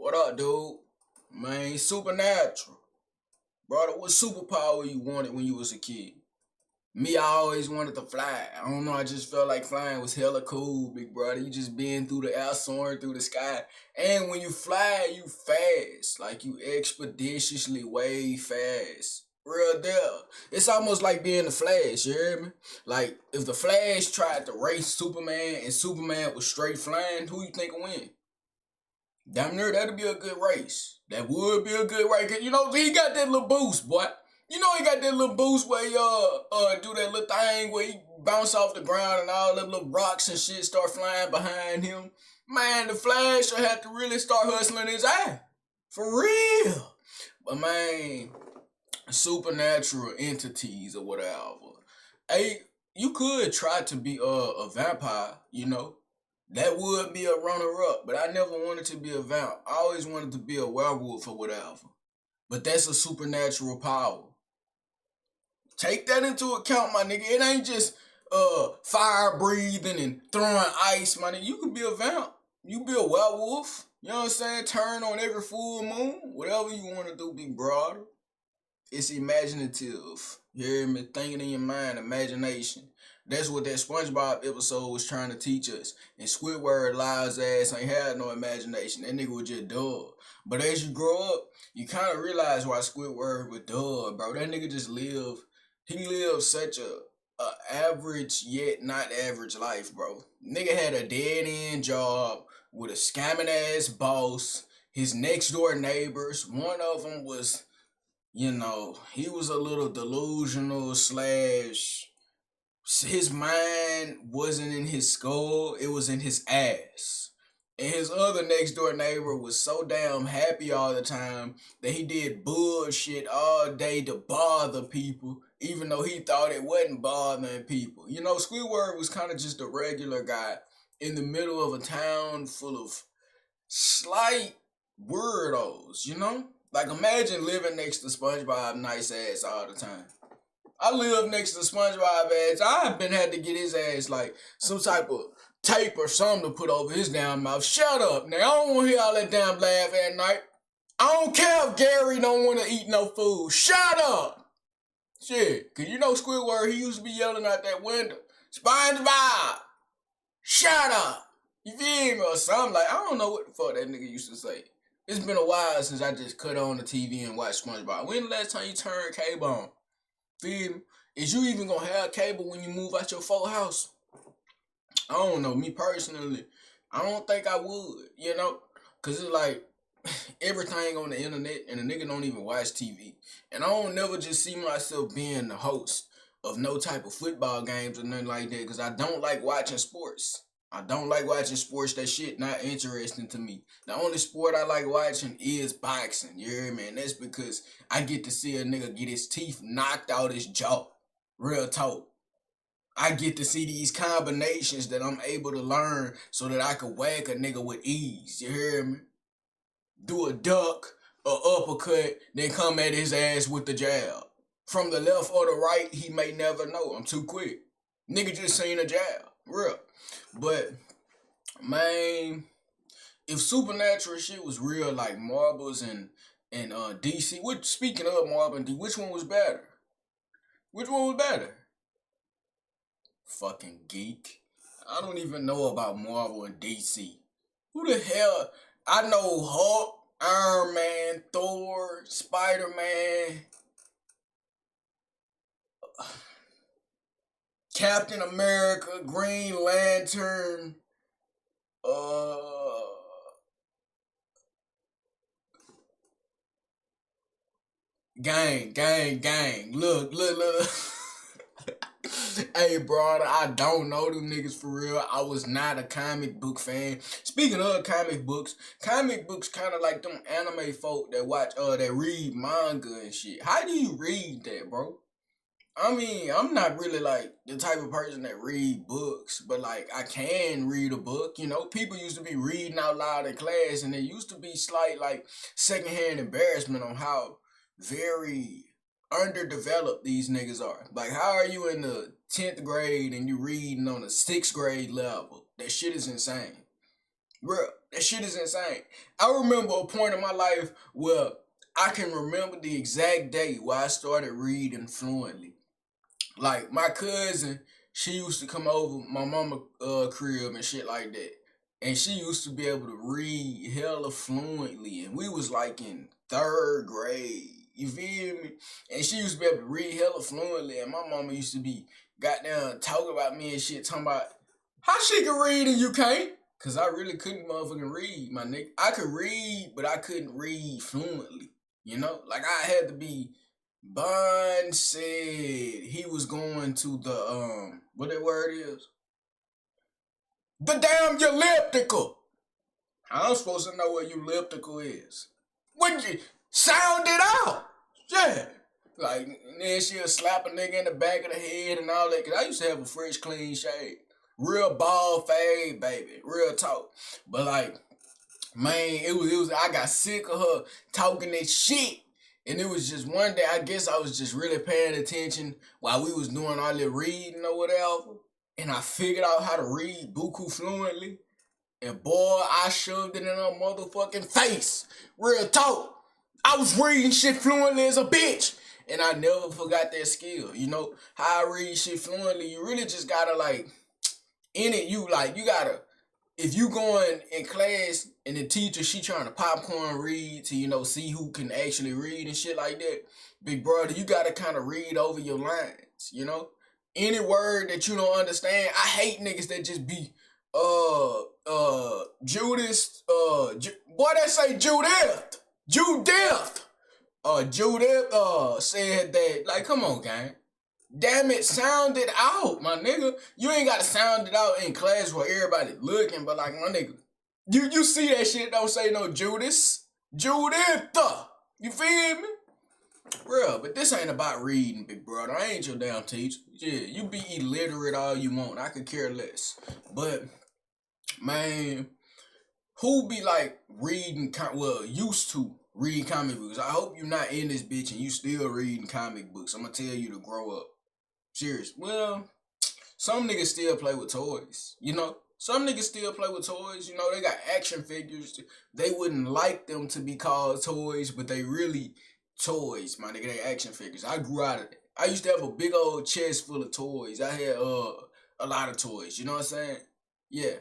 What up, dude? Man, supernatural. Brother, what superpower you wanted when you was a kid? Me, I always wanted to fly. I don't know, I just felt like flying was hella cool, big brother. You just being through the air, soaring through the sky. And when you fly, you fast. Like you expeditiously way fast. Real deal. It's almost like being the Flash, you hear me? Like, if the Flash tried to race Superman and Superman was straight flying, who you think would win? Damn near, that'd be a good race. That would be a good race. You know, he got that little boost, boy. You know he got that little boost where he do that little thing where he bounce off the ground and all them little rocks and shit start flying behind him. Man, the Flash will have to really start hustling his ass. For real. But man, supernatural entities or whatever. Hey, you could try to be a vampire, you know. That would be a runner-up, but I never wanted to be a vamp. I always wanted to be a werewolf or whatever. But that's a supernatural power. Take that into account, my nigga. It ain't just fire breathing and throwing ice, my nigga. You could be a vamp. You be a werewolf. You know what I'm saying? Turn on every full moon. Whatever you want to do, big brother. It's imaginative. You hear me? Thinking in your mind, imagination. That's what that SpongeBob episode was trying to teach us. And Squidward lies ass ain't had no imagination. That nigga was just dull. But as you grow up, you kind of realize why Squidward was dull, bro. That nigga just lived. He lived such a average yet not average life, bro. Nigga had a dead end job with a scamming ass boss. His next door neighbors. One of them was, you know, he was a little delusional slash. His mind wasn't in his skull, it was in his ass. And his other next door neighbor was so damn happy all the time that he did bullshit all day to bother people, even though he thought it wasn't bothering people. You know, Squidward was kind of just a regular guy in the middle of a town full of slight weirdos, you know? Like, imagine living next to SpongeBob nice ass all the time. I live next to SpongeBob ass. I've been had to get his ass like some type of tape or something to put over his damn mouth. Shut up now. I don't want to hear all that damn laugh at night. I don't care if Gary don't want to eat no food. Shut up. Shit. Cause you know Squidward, he used to be yelling out that window. SpongeBob. Shut up. You feel me? Or something like, I don't know what the fuck that nigga used to say. It's been a while since I just cut on the TV and watched SpongeBob. When the last time you turned cable on? Feel me? Is you even gonna have cable when you move out your full house? I don't know. Me personally, I don't think I would, you know? Cause it's like everything on the internet and a nigga don't even watch TV. And I don't never just see myself being the host of no type of football games or nothing like that. Cause I don't like watching sports. I don't like watching sports. That shit not interesting to me. The only sport I like watching is boxing. You hear me? And that's because I get to see a nigga get his teeth knocked out his jaw. Real talk. I get to see these combinations that I'm able to learn so that I can whack a nigga with ease. You hear me? Do a duck, a uppercut, then come at his ass with the jab. From the left or the right, he may never know. I'm too quick. Nigga just seen a jab. Real. But, man, if supernatural shit was real like Marvels and DC, speaking of Marvel and DC, which one was better? Which one was better? Fucking geek. I don't even know about Marvel and DC. Who the hell? I know Hulk, Iron Man, Thor, Spider-Man, Captain America, Green Lantern, gang. Look. Hey, brother, I don't know them niggas for real. I was not a comic book fan. Speaking of comic books kind of like them anime folk that watch, that read manga and shit. How do you read that, bro? I mean, I'm not really like the type of person that read books, but like I can read a book. You know, people used to be reading out loud in class, and there used to be slight like secondhand embarrassment on how very underdeveloped these niggas are. Like, how are you in the 10th grade and you reading on a 6th grade level? That shit is insane. Bruh, That shit is insane. I remember a point in my life where I can remember the exact day where I started reading fluently. Like my cousin, she used to come over my mama crib and shit like that. And she used to be able to read hella fluently. And we was like in third grade. You feel me? And she used to be able to read hella fluently. And my mama used to be goddamn talking about me and shit, talking about how she can read and you can't. Cause I really couldn't motherfucking read, my nigga. I could read, but I couldn't read fluently. You know? Like I had to be Bun said he was going to the what that word is? The damn elliptical. I'm supposed to know what elliptical is. When you sound it out. Yeah. Like, and then she'll slap a nigga in the back of the head and all that. Cause I used to have a fresh, clean shave. Real bald fade, baby. Real talk. But like, man, it was I got sick of her talking that shit. And it was just one day, I guess I was just really paying attention while we was doing all the reading or whatever. And I figured out how to read buku fluently. And boy, I shoved it in her motherfucking face. Real talk. I was reading shit fluently as a bitch. And I never forgot that skill. You know, how I read shit fluently, you really just gotta like, in it, you gotta, if you going in class and the teacher, she trying to popcorn read to, you know, see who can actually read and shit like that, big brother, you gotta kind of read over your lines, you know? Any word that you don't understand, I hate niggas that just be, Judas, boy, they say Judith, said that, like, come on, gang. Damn it, sound it out, my nigga. You ain't gotta sound it out in class where everybody looking, but like, my nigga, you see that shit, don't say no Judas. Judith. You feel me? Real, but this ain't about reading, big brother. I ain't your damn teacher. Yeah, you be illiterate all you want. I could care less. But, man, who be like reading, used to read comic books? I hope you not in this bitch and you still reading comic books. I'm gonna tell you to grow up. Serious. Well, some niggas still play with toys, you know? Some niggas still play with toys, you know? They got action figures. They wouldn't like them to be called toys, but they really toys, my nigga. They action figures. I grew out of it. I used to have a big old chest full of toys. I had a lot of toys, you know what I'm saying? Yeah.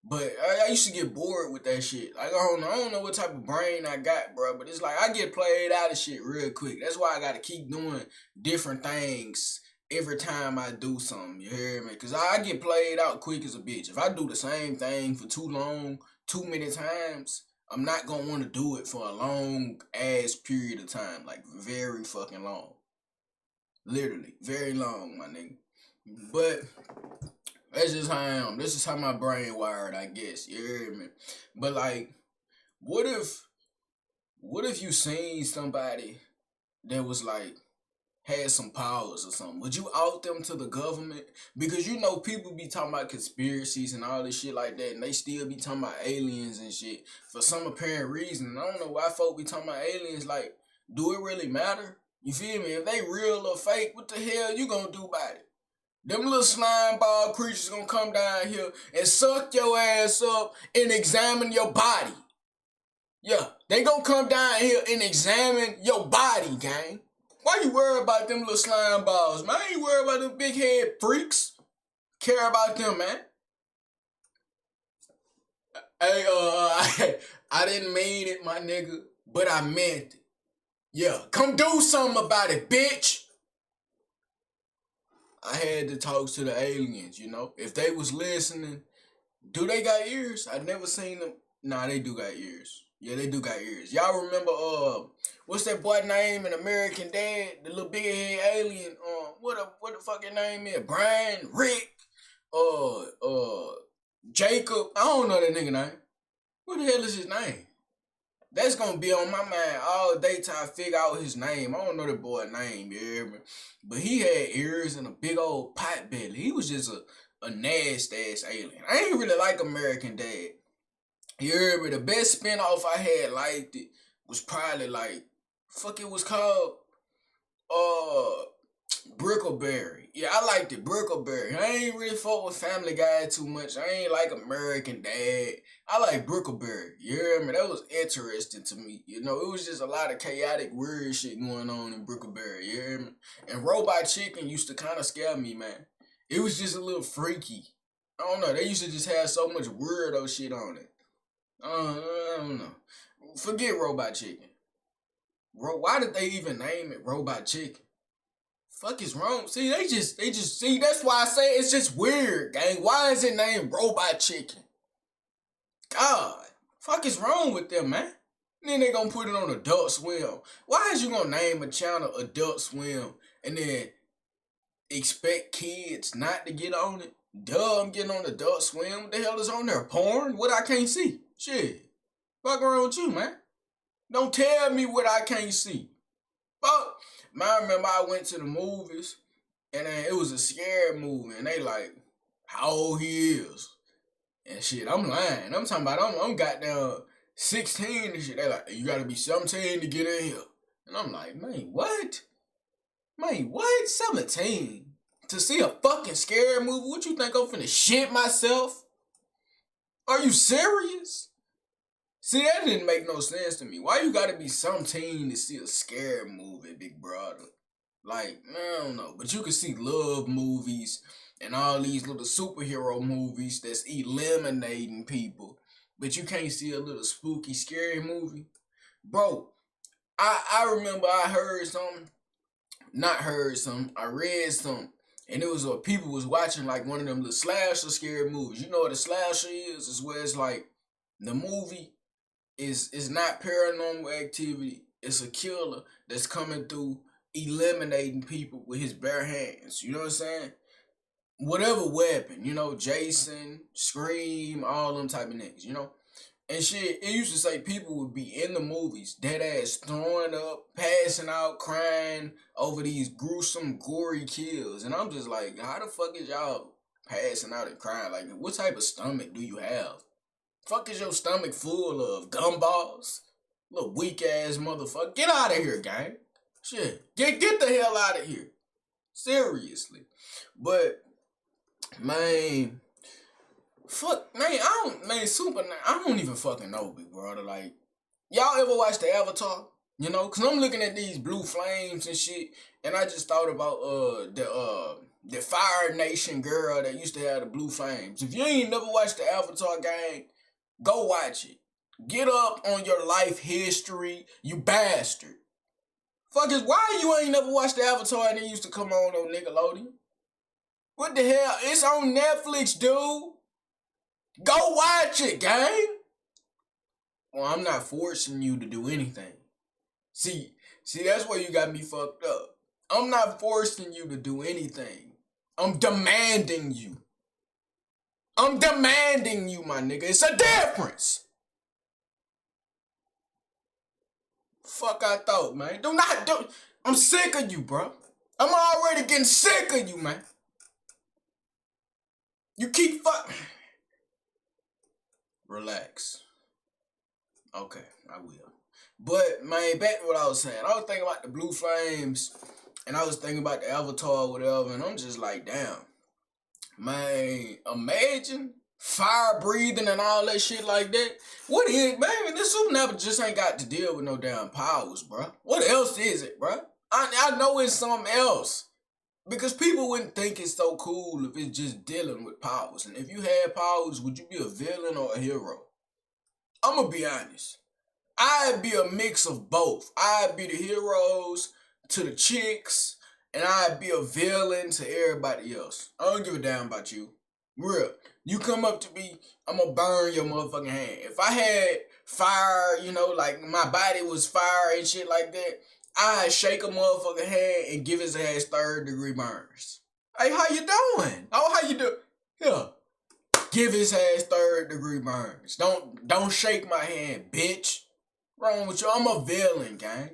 But I used to get bored with that shit. Like, I don't know what type of brain I got, bro. But it's like, I get played out of shit real quick. That's why I gotta keep doing different things every time I do something. You hear me? Because I get played out quick as a bitch. If I do the same thing for too long, too many times, I'm not gonna want to do it for a long ass period of time. Like, very fucking long. Literally. Very long, my nigga. But that's just how I am. This is how my brain wired, I guess. You hear me? But like, what if you seen somebody that was like had some powers or something? Would you out them to the government? Because you know people be talking about conspiracies and all this shit like that, and they still be talking about aliens and shit for some apparent reason. I don't know why folk be talking about aliens. Like, do it really matter? You feel me? If they real or fake, what the hell you gonna do about it? Them little slime ball creatures gonna come down here and suck your ass up and examine your body. Yeah, they gonna come down here and examine your body, gang. Why you worry about them little slime balls, man? I ain't worry about them big head freaks. Care about them, man. Hey, I didn't mean it, my nigga, but I meant it. Yeah, come do something about it, bitch. I had to talk to the aliens, you know. If they was listening, do they got ears? I never seen them. Nah, they do got ears. Yeah, they do got ears. Y'all remember what's that boy name in American Dad? The little big head alien. What the fucking name is? Brian, Rick, Jacob. I don't know that nigga name. What the hell is his name? That's gonna be on my mind all day till I figure out his name. I don't know that boy's name, you hear me? But he had ears and a big old pot belly. He was just a nasty ass alien. I ain't really like American Dad. You hear me? The best spinoff I had liked it was probably like, fuck it was called, Brickleberry. Yeah, I liked it. Brickleberry. I ain't really fuck with Family Guy too much. I ain't like American Dad. I like Brickleberry. You hear me? That was interesting to me. You know, it was just a lot of chaotic, weird shit going on in Brickleberry. You hear me? And Robot Chicken used to kind of scare me, man. It was just a little freaky. I don't know. They used to just have so much weirdo shit on it. I don't know. Forget Robot Chicken. Why did they even name it Robot Chicken? Fuck is wrong? See, they just see. That's why I say it's just weird, gang. Why is it named Robot Chicken? God, fuck is wrong with them, man? And then they gonna put it on Adult Swim. Why is you gonna name a channel Adult Swim and then expect kids not to get on it? Duh, I'm getting on Adult Swim. What the hell is on there? Porn? What I can't see? Shit. Fuck around with you, man. Don't tell me what I can't see. Fuck. Man, I remember I went to the movies and then it was a scary movie and they like, how old he is. And shit, I'm lying. I'm talking about I'm goddamn 16 and shit. They like, you gotta be 17 to get in here. And I'm like, man, what? Man, what? 17? To see a fucking scary movie? What you think I'm finna shit myself? Are you serious? See, that didn't make no sense to me. Why you gotta be 17 to see a scary movie, big brother? Like, I don't know. But you can see love movies and all these little superhero movies that's eliminating people. But you can't see a little spooky, scary movie. Bro, I remember I heard something. Not heard something. I read something. And it was people was watching like one of them little slasher scary movies. You know what a slasher is? It's where it's like the movie is not paranormal activity. It's a killer that's coming through eliminating people with his bare hands. You know what I'm saying? Whatever weapon, you know, Jason, Scream, all them type of niggas, you know? And shit, it used to say people would be in the movies, dead ass throwing up, passing out, crying over these gruesome, gory kills. And I'm just like, how the fuck is y'all passing out and crying? Like, what type of stomach do you have? Fuck is your stomach full of gumballs? Little weak ass motherfucker. Get out of here, gang. Shit. Get the hell out of here. Seriously. But, man, fuck, man, I don't even fucking know, big brother. Like, y'all ever watch the Avatar? You know, cause I'm looking at these blue flames and shit, and I just thought about the Fire Nation girl that used to have the blue flames. If you ain't never watched the Avatar, gang, go watch it. Get up on your life history, you bastard. Fuckers, why you ain't never watched the Avatar and it used to come on Nickelodeon? What the hell? It's on Netflix, dude. Go watch it, gang. Well, I'm not forcing you to do anything. See, that's where you got me fucked up. I'm not forcing you to do anything. I'm demanding you. I'm demanding you, my nigga. It's a difference. Fuck I thought, man. I'm sick of you, bro. I'm already getting sick of you, man. You keep Relax. Okay, I will. But, man, back to what I was saying. I was thinking about the blue flames, and I was thinking about the Avatar or whatever, and I'm just like, damn. Man, imagine fire breathing and all that shit like that. What is, man, this supernatural just ain't got to deal with no damn powers, bro. What else is it, bro? I know it's something else. Because people wouldn't think it's so cool if it's just dealing with powers. And if you had powers, would you be a villain or a hero? I'm going to be honest. I'd be a mix of both. I'd be the heroes to the chicks, and I'd be a villain to everybody else. I don't give a damn about you. Real. You come up to me, I'm gonna burn your motherfucking hand. If I had fire, you know, like my body was fire and shit like that, I'd shake a motherfucking hand and give his ass 3rd-degree burns. Hey, how you doing? Oh, how you doing? Here. Give his ass 3rd-degree burns. Don't shake my hand, bitch. Wrong with you? I'm a villain, gang.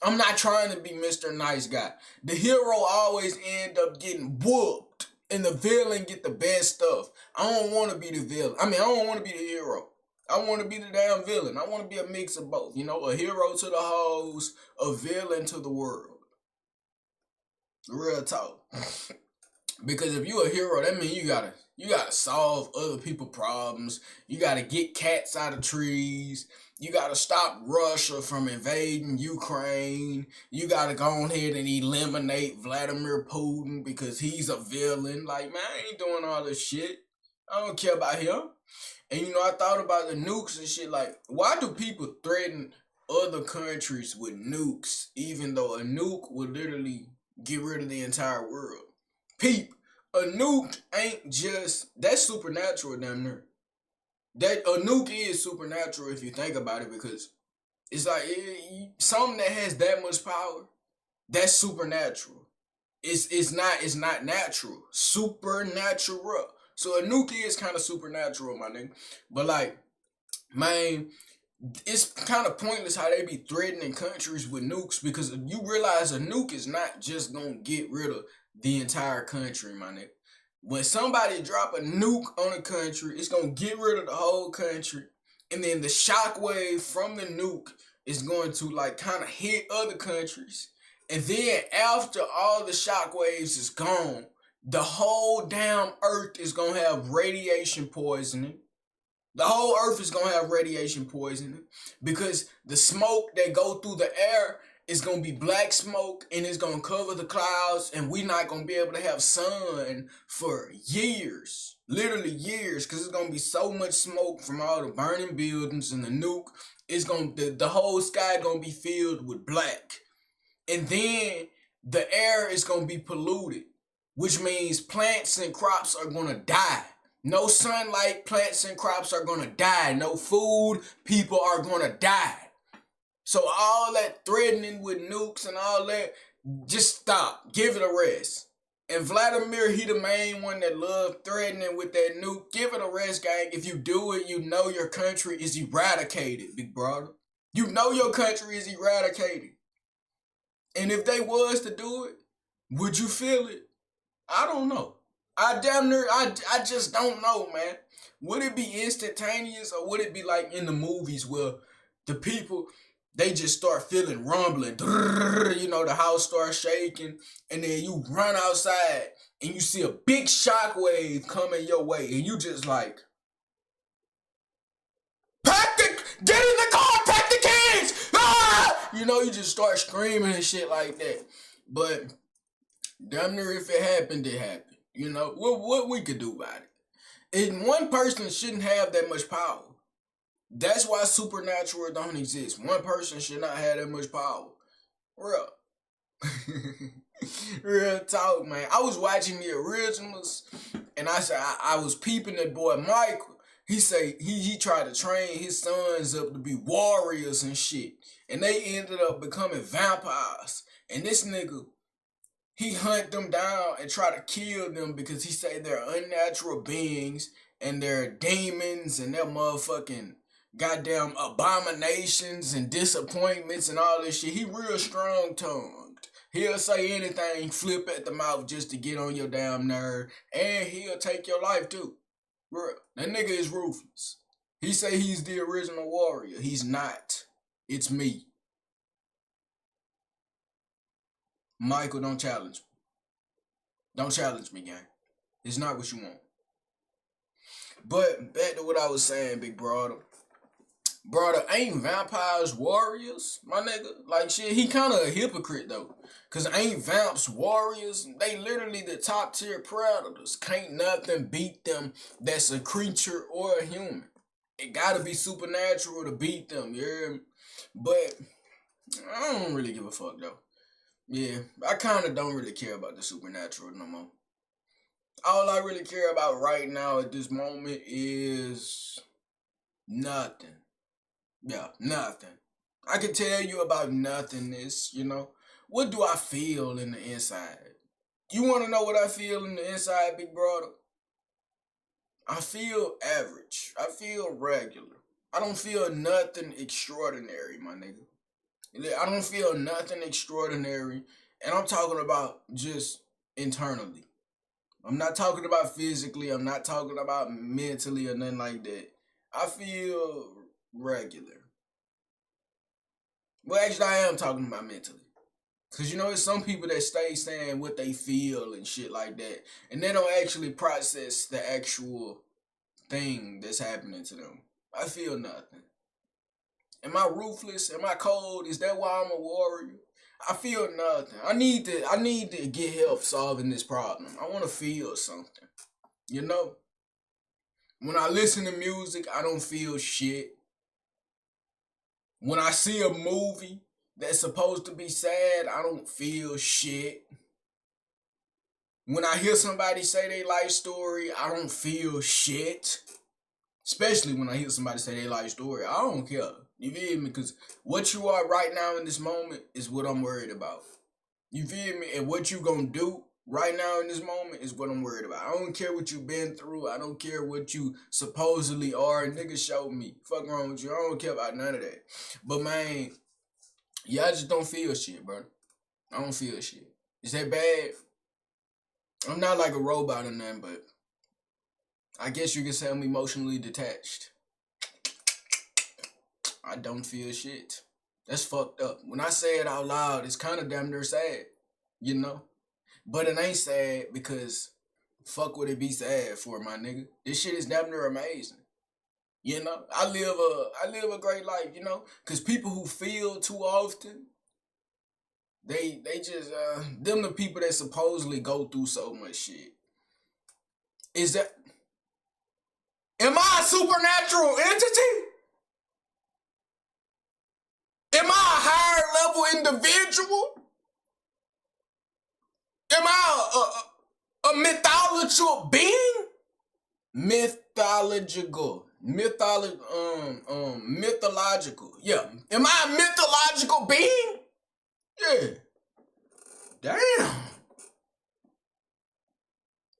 I'm not trying to be Mr. Nice Guy. The hero always end up getting whooped, and the villain get the best stuff. I don't want to be the villain. I don't want to be the hero. I want to be the damn villain. I want to be a mix of both. You know, a hero to the hoes, a villain to the world. Real talk. Because if you a hero, that means you gotta solve other people problems. You gotta get cats out of trees. You gotta stop Russia from invading Ukraine. You gotta go ahead and eliminate Vladimir Putin because he's a villain. Like, man, I ain't doing all this shit. I don't care about him. And I thought about the nukes and shit. Like, why do people threaten other countries with nukes, even though a nuke would literally get rid of the entire world? Peep, a nuke ain't just that's supernatural, damn near. That a nuke is supernatural if you think about it, because it's like something that has that much power. That's supernatural. It's not natural. Supernatural. So a nuke is kind of supernatural, my nigga. But like, man, it's kind of pointless how they be threatening countries with nukes, because you realize a nuke is not just gonna get rid of the entire country, my nigga. When somebody drop a nuke on a country, it's gonna get rid of the whole country, and then the shockwave from the nuke is going to like kind of hit other countries, and then after all the shockwaves is gone, the whole damn earth is gonna have radiation poisoning. The whole earth is gonna have radiation poisoning because the smoke that go through the air is gonna be black smoke, and it's gonna cover the clouds, and we not gonna be able to have sun for years, literally years, because it's gonna be so much smoke from all the burning buildings and the nuke. It's gonna the whole sky gonna be filled with black, and then the air is gonna be polluted, which means plants and crops are gonna die. No sunlight, plants and crops are gonna die. No food, people are gonna die. So all that threatening with nukes and all that, just stop. Give it a rest. And Vladimir, he the main one that love threatening with that nuke. Give it a rest, gang. If you do it, you know your country is eradicated, big brother. You know your country is eradicated. And if they was to do it, would you feel it? I don't know. I just don't know, man. Would it be instantaneous, or would it be like in the movies where the people, they just start feeling rumbling, the house starts shaking, and then you run outside and you see a big shockwave coming your way, and you just like, get in the car, pack the kids, ah! You just start screaming and shit like that. But damn near if it happened, it happened. What we could do about it. And one person shouldn't have that much power. That's why supernatural don't exist. One person should not have that much power. Real. Real talk, man. I was watching the originals, and I said I was peeping that boy Michael. He say he tried to train his sons up to be warriors and shit, and they ended up becoming vampires. And this nigga, he hunt them down and try to kill them because he say they're unnatural beings and they're demons and they're motherfucking goddamn abominations and disappointments and all this shit. He real strong tongued. He'll say anything, flip at the mouth just to get on your damn nerve, and he'll take your life too. Real. That nigga is ruthless. He say he's the original warrior. He's not. It's me. Michael, don't challenge me. Don't challenge me, gang. It's not what you want. But back to what I was saying, big brother. Brother, ain't vampires warriors, my nigga? Like, shit, he kind of a hypocrite, though. Because ain't vamps warriors? They literally the top tier predators. Can't nothing beat them that's a creature or a human. It gotta be supernatural to beat them, yeah? But I don't really give a fuck, though. Yeah, I kind of don't really care about the supernatural no more. All I really care about right now at this moment is nothing. Yeah, nothing. I can tell you about nothingness, What do I feel in the inside? You want to know what I feel in the inside, big brother? I feel average. I feel regular. I don't feel nothing extraordinary, my nigga. I don't feel nothing extraordinary, and I'm talking about just internally. I'm not talking about physically. I'm not talking about mentally or nothing like that. I feel regular. Well, actually, I am talking about mentally. Cause you know, it's some people that stay saying what they feel and shit like that, and they don't actually process the actual thing that's happening to them. I feel nothing. Am I ruthless? Am I cold? Is that why I'm a warrior? I feel nothing. I need to get help solving this problem. I want to feel something. You know? When I listen to music, I don't feel shit. When I see a movie that's supposed to be sad, I don't feel shit. When I hear somebody say their life story, I don't feel shit. Especially when I hear somebody say their life story, I don't care. You feel me? Because what you are right now in this moment is what I'm worried about. You feel me? And what you gonna do right now in this moment is what I'm worried about. I don't care what you've been through. I don't care what you supposedly are. Nigga, show me. Fuck wrong with you. I don't care about none of that. But man, yeah, I just don't feel shit, bro. I don't feel shit. Is that bad? I'm not like a robot or nothing, but I guess you can say I'm emotionally detached. I don't feel shit. That's fucked up. When I say it out loud, it's kind of damn near sad, you know? But it ain't sad because fuck would it be sad for, my nigga? This shit is damn near amazing. You know? I live a great life, you know? Cause people who feel too often, they just them the people that supposedly go through so much shit. Is that am I a supernatural entity? Am I a higher level individual? Am I a mythological being? Mythological. Yeah. Am I a mythological being? Yeah. Damn.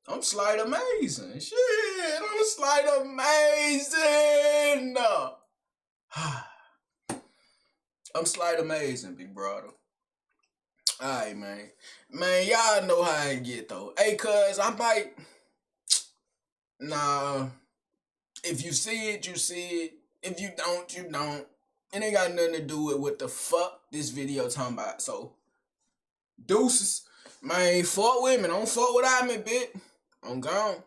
I'm slight amazing. Shit, I'm slight amazing. I'm slight amazing, big brother. Alright, man. Man, y'all know how I get though. Hey, cuz I might. Nah. If you see it, you see it. If you don't, you don't. It ain't got nothing to do with what the fuck this video talking about. So, deuces. Man, fuck with me. Don't fuck without me, bitch. I'm gone.